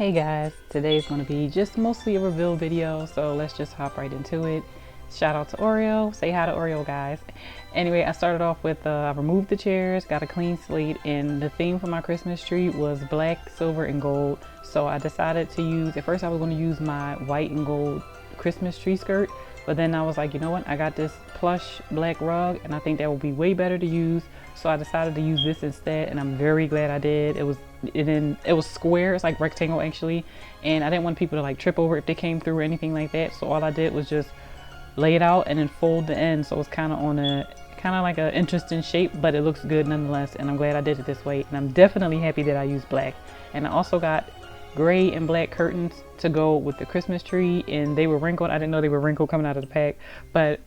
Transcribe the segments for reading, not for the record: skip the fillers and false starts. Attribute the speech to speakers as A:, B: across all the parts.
A: Hey guys, today's going to be just mostly a reveal video, so let's just hop right into it. Shout out to Oreo, say hi to Oreo guys. Anyway, I started off with I removed the chairs, got a clean slate, and the theme for my Christmas tree was black, silver, and gold. So I decided to use, at first I was going to use my white and gold Christmas tree skirt, but then I was like, you know what, I got this plush black rug and I think that will be way better to use. So I decided to use this instead, and I'm very glad I did. It was square, it's like rectangle actually, and I didn't want people to like trip over if they came through or anything like that. So all I did was just lay it out and then fold the end, so it's kind of on a like an interesting shape, but it looks good nonetheless. And I'm glad I did it this way, and I'm definitely happy that I used black. And I also got gray and black curtains to go with the Christmas tree, and they were wrinkled. I didn't know they were wrinkled coming out of the pack, but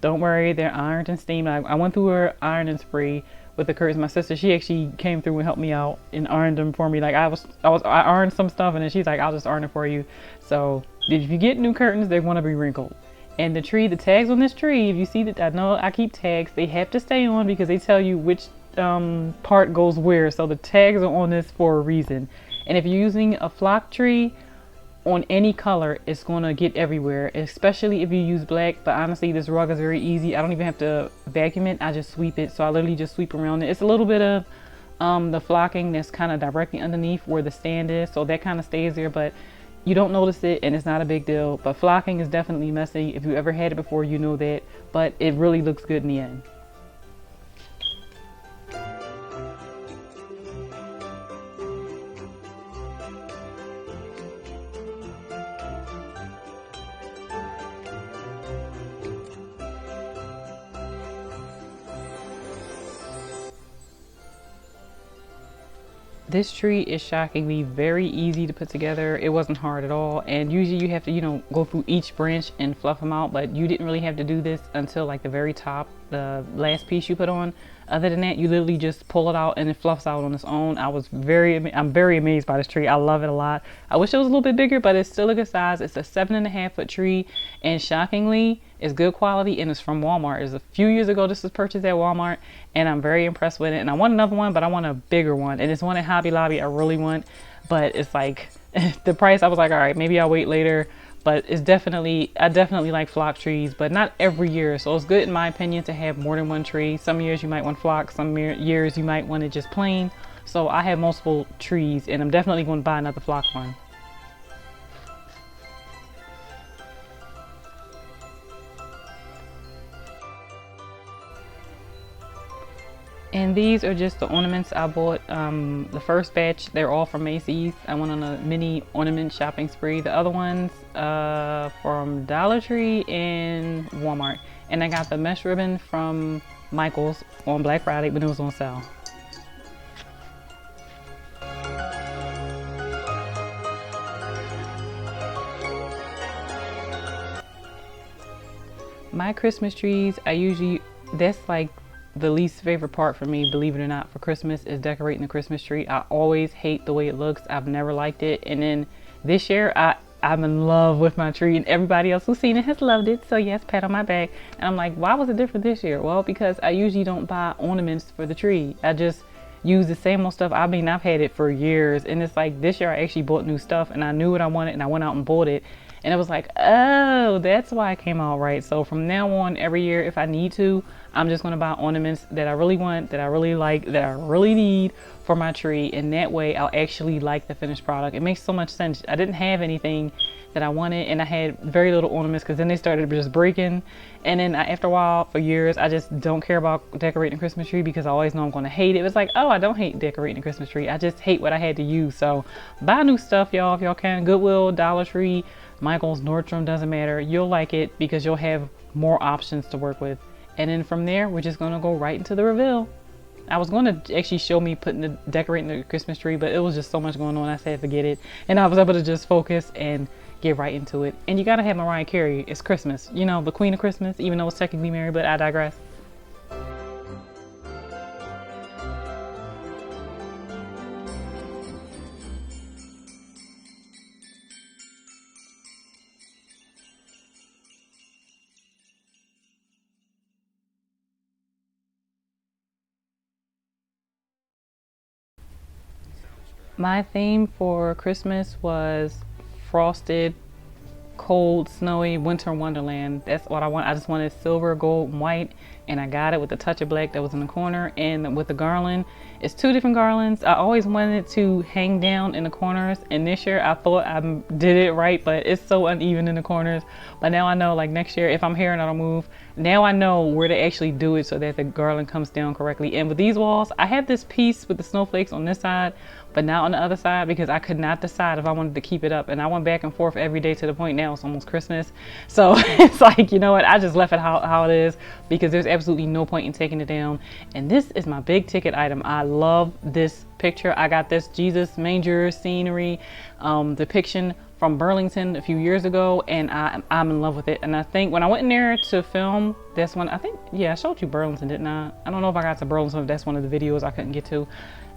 A: don't worry, they're ironed and steamed. I went through her iron and spray with the curtains. My sister, she actually came through and helped me out and ironed them for me. Like I ironed some stuff, and then she's like, I'll just iron it for you. So if you get new curtains, they want to be wrinkled. And the tree, the tags on this tree, if you see that, I know I keep tags, they have to stay on because they tell you which part goes where. So the tags are on this for a reason. And if you're using a flock tree on any color, it's going to get everywhere, especially if you use black. But honestly, this rug is very easy. I don't even have to vacuum it, I just sweep it. So I literally just sweep around it. It's a little bit of the flocking that's kind of directly underneath where the stand is, so that kind of stays there, but you don't notice it and it's not a big deal. But flocking is definitely messy. If you ever had it before, you know that, but it really looks good in the end. This tree is shockingly very easy to put together. It wasn't hard at all, and usually you have to, go through each branch and fluff them out, but you didn't really have to do this until like the very top, the last piece you put on. Other than that, you literally just pull it out and it fluffs out on its own. I'm very amazed by this tree. I love it a lot. I wish it was a little bit bigger, but it's still a good size. It's a 7.5 foot tree, and shockingly, it's good quality, and it's from Walmart. It's a few years ago this was purchased at Walmart, and I'm very impressed with it. And I want another one, but I want a bigger one, and it's one at Hobby Lobby I really want, but it's like the price. I was like, all right, maybe I'll wait later. But I definitely like flock trees, but not every year. So it's good in my opinion to have more than one tree. Some years you might want flock, some years you might want it just plain. So I have multiple trees, and I'm definitely going to buy another flock one. And these are just the ornaments I bought. The first batch, they're all from Macy's. I went on a mini ornament shopping spree. The other ones from Dollar Tree and Walmart. And I got the mesh ribbon from Michael's on Black Friday when it was on sale. My Christmas trees, that's like the least favorite part for me, believe it or not, for Christmas, is decorating the Christmas tree. I always hate the way it looks. I've never liked it. And then this year I'm in love with my tree, and everybody else who's seen it has loved it. So yes, pat on my back. And I'm like, why was it different this year? Well, because I usually don't buy ornaments for the tree. I just use the same old stuff. I mean, I've had it for years, and it's like this year I actually bought new stuff, and I knew what I wanted, and I went out and bought it. And it was like, oh, that's why it came out right. So from now on, every year, if I need to, I'm just going to buy ornaments that I really want, that I really like, that I really need for my tree. And that way I'll actually like the finished product. It makes so much sense. I didn't have anything that I wanted, and I had very little ornaments because then they started just breaking. And then after a while, for years, I just don't care about decorating a Christmas tree because I always know I'm going to hate it. It was like, oh, I don't hate decorating a Christmas tree. I just hate what I had to use. So buy new stuff, y'all, if y'all can. Goodwill, Dollar Tree, Michael's, Nordstrom, doesn't matter. You'll like it because you'll have more options to work with. And then from there, we're just going to go right into the reveal. I was going to actually show me decorating the Christmas tree, but it was just so much going on, I said forget it. And I was able to just focus and get right into it. And you got to have Mariah Carey. It's Christmas, the Queen of Christmas, even though it's technically Mary, but I digress. My theme for Christmas was frosted, cold, snowy winter wonderland. That's what I want. I just wanted silver, gold, and white, and I got it with a touch of black that was in the corner. And with the garland, it's 2 different garlands. I always wanted to hang down in the corners, and this year I thought I did it right, but it's so uneven in the corners. But now I know, like next year, if I'm here and I don't move, now I know where to actually do it so that the garland comes down correctly. And with these walls, I had this piece with the snowflakes on this side, but not on the other side, because I could not decide if I wanted to keep it up. And I went back and forth every day to the point now it's almost Christmas. So it's like, you know what, I just left it how it is, because there's absolutely no point in taking it down. And this is my big ticket item. I love this picture. I got this Jesus manger scenery depiction from Burlington a few years ago, and I'm in love with it. And I think when I went in there to film this one, I think, yeah, I showed you Burlington, didn't I? I don't know if I got to Burlington, if that's one of the videos I couldn't get to.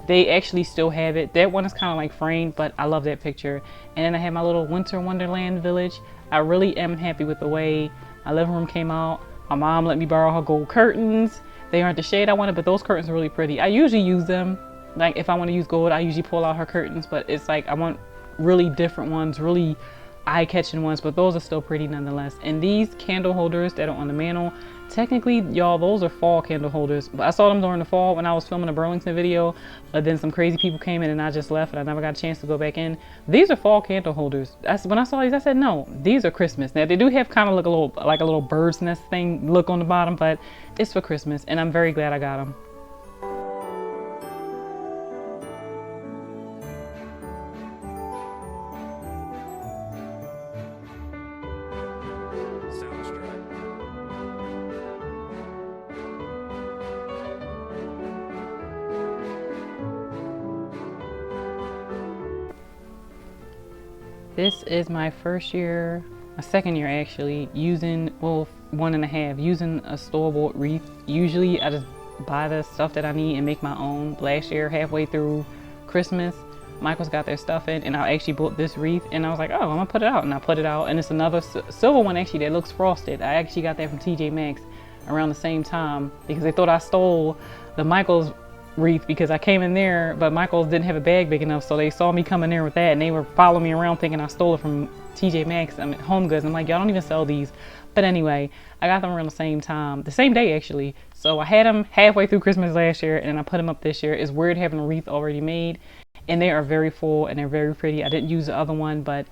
A: They actually still have it. That one is kind of like framed, but I love that picture. And then I have my little winter wonderland village. I really am happy with the way my living room came out. My mom let me borrow her gold curtains. They aren't the shade I wanted, but those curtains are really pretty. I usually use them. Like if I want to use gold, I usually pull out her curtains, but it's like I want really different ones, really eye-catching ones, but those are still pretty nonetheless. And these candle holders that are on the mantle, technically, y'all, those are fall candle holders, but I saw them during the fall when I was filming a Burlington video, but then some crazy people came in and I just left and I never got a chance to go back in. These are fall candle holders. When I saw these, I said, no, these are Christmas. Now they do have kind of like a little bird's nest thing look on the bottom, but it's for Christmas, and I'm very glad I got them. This is my first year, my second year actually, using, well, 1.5, using a store-bought wreath. Usually I just buy the stuff that I need and make my own. Last year, halfway through Christmas, Michael's got their stuff in, and I actually bought this wreath, and I was like, oh, I'm gonna put it out, and I put it out, and it's another silver one actually that looks frosted. I actually got that from TJ Maxx around the same time, because they thought I stole the Michael's wreath because I came in there, but Michael's didn't have a bag big enough, so they saw me come in there with that, and they were following me around thinking I stole it from TJ Maxx. I mean, Home Goods. I'm like, y'all don't even sell these. But anyway, I got them around the same time, the same day actually. So I had them halfway through Christmas last year, and I put them up this year. It's weird having a wreath already made, and they are very full and they're very pretty. I didn't use the other one, but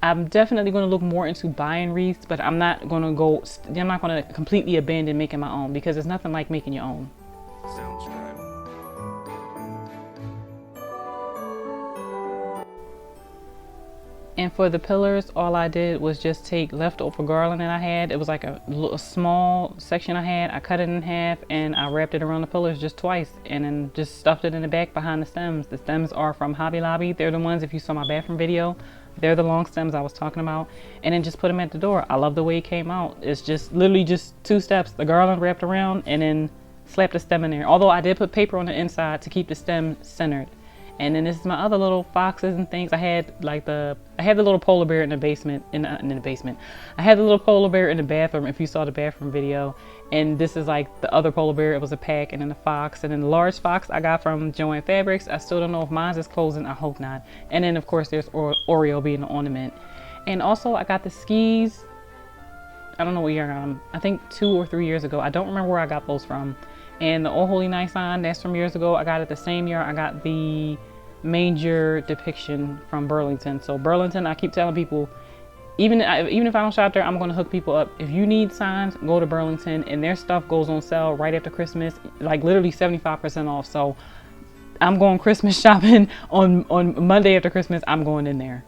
A: I'm definitely going to look more into buying wreaths, but I'm not going to completely abandon making my own, because it's nothing like making your own.
B: Sounds right.
A: And for the pillars, all I did was just take leftover garland that I had. It was like a small section I had. I cut it in half and I wrapped it around the pillars just twice, and then just stuffed it in the back behind the stems. The stems are from Hobby Lobby. They're the ones, if you saw my bathroom video, they're the long stems I was talking about. And then just put them at the door. I love the way it came out. It's just literally just 2 steps. The garland wrapped around and then slapped the stem in there. Although I did put paper on the inside to keep the stem centered. And then this is my other little foxes and things. I had the little polar bear in the basement, in the basement. I had the little polar bear in the bathroom, if you saw the bathroom video. And this is like the other polar bear. It was a pack, and then the fox, and then the large fox I got from Joann Fabrics. I still don't know if mine's is closing. I hope not. And then of course there's Oreo being an ornament. And also I got the skis. I don't know what year I got them. I think 2 or 3 years ago. I don't remember where I got those from. And the Oh Holy Night sign, that's from years ago. I got it the same year I got the manger depiction from Burlington. So Burlington, I keep telling people, even if I don't shop there, I'm going to hook people up. If you need signs, go to Burlington, and their stuff goes on sale right after Christmas, like literally 75% off. So I'm going Christmas shopping on Monday after Christmas. I'm going in there.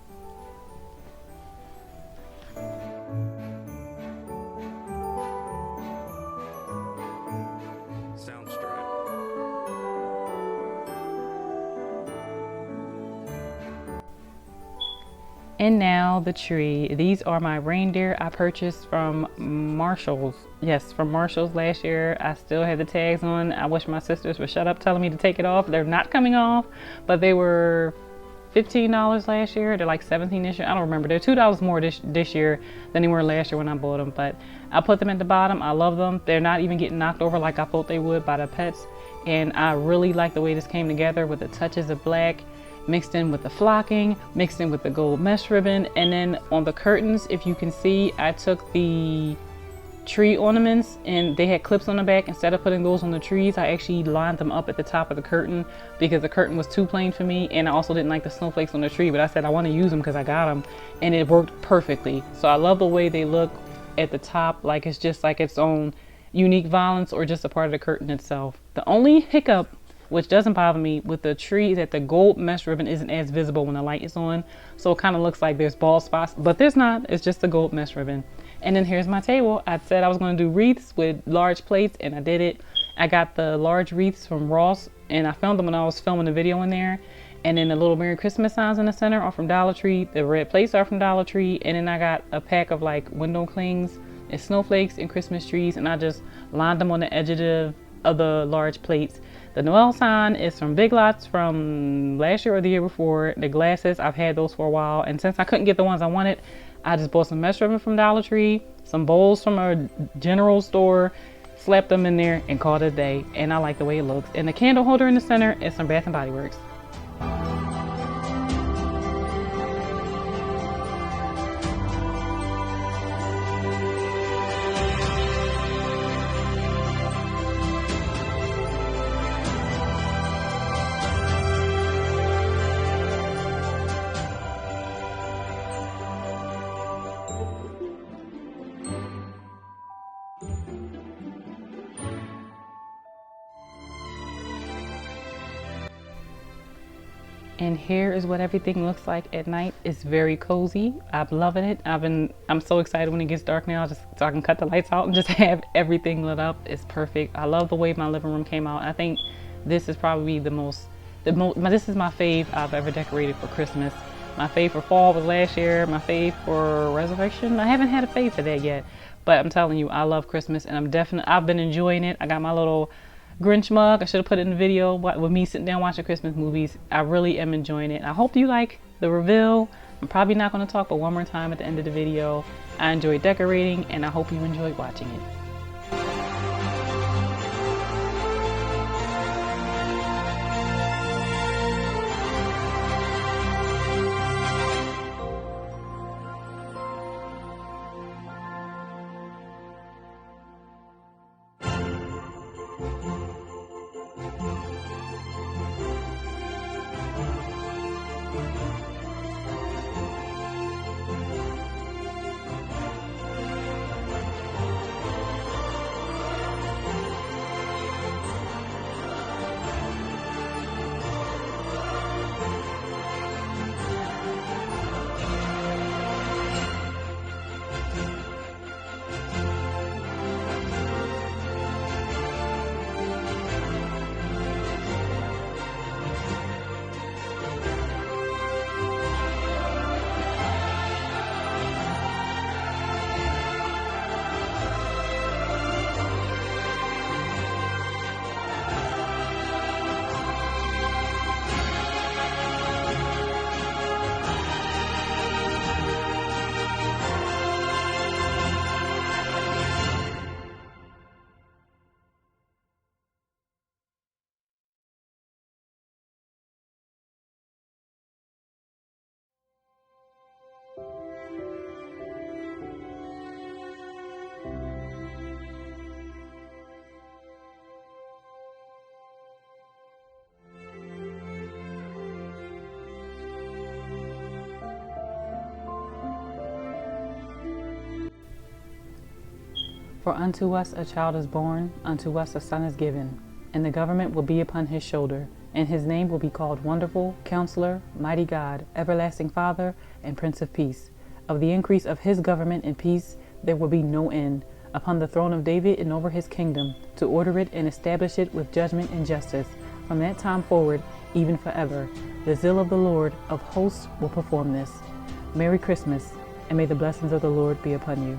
A: And now the tree. These are my reindeer I purchased from Marshall's. Yes, from Marshall's last year. I still have the tags on. I wish my sisters would shut up telling me to take it off. They're not coming off, but they were $15 last year. They're like $17 this year. I don't remember. They're $2 more this year than they were last year when I bought them, but I put them at the bottom. I love them. They're not even getting knocked over like I thought they would by the pets. And I really like the way this came together with the touches of black mixed in with the flocking, mixed in with the gold mesh ribbon. And then on the curtains, if you can see, I took the tree ornaments and they had clips on the back. Instead of putting those on the trees, I actually lined them up at the top of the curtain because the curtain was too plain for me, and I also didn't like the snowflakes on the tree, but I said I want to use them because I got them, and it worked perfectly. So I love the way they look at the top, like it's just like its own unique valance or just a part of the curtain itself. The only hiccup, which doesn't bother me, with the tree is that the gold mesh ribbon isn't as visible when the light is on, so it kind of looks like there's bald spots, but there's not. It's just the gold mesh ribbon. And then here's my table. I said I was going to do wreaths with large plates, and I did it. I got the large wreaths from Ross, and I filmed them when I was filming the video in there. And then the little Merry Christmas signs in the center are from Dollar Tree. The red plates are from Dollar Tree. And then I got a pack of like window clings and snowflakes and Christmas trees, and I just lined them on the edge of the large plates. The Noel sign is from Big Lots from last year or the year before. The glasses, I've had those for a while, and since I couldn't get the ones I wanted, I just bought some mesh ribbon from Dollar Tree, some bowls from a general store, slapped them in there, and called it a day. And I like the way it looks. And the candle holder in the center is from Bath and Body Works. And here is what everything looks like at night. It's very cozy. I'm loving it. I'm so excited when it gets dark now, just so I can cut the lights out and just have everything lit up. It's perfect. I love the way my living room came out. I think this is probably this is my fave I've ever decorated for Christmas. My fave for fall was last year. My fave for Resurrection, I haven't had a fave for that yet, but I'm telling you, I love Christmas, and I've been enjoying it. I got my little Grinch mug. I should have put it in the video with me sitting down watching Christmas movies. I really am enjoying it. I hope you like the reveal. I'm probably not going to talk but one more time at the end of the video. I enjoyed decorating, and I hope you enjoyed watching it. For unto us a child is born, unto us a son is given, and the government will be upon his shoulder, and his name will be called Wonderful, Counselor, Mighty God, Everlasting Father, and Prince of Peace. Of the increase of his government and peace there will be no end, upon the throne of David and over his kingdom, to order it and establish it with judgment and justice, from that time forward, even forever. The zeal of the Lord of hosts will perform this. Merry Christmas, and may the blessings of the Lord be upon you.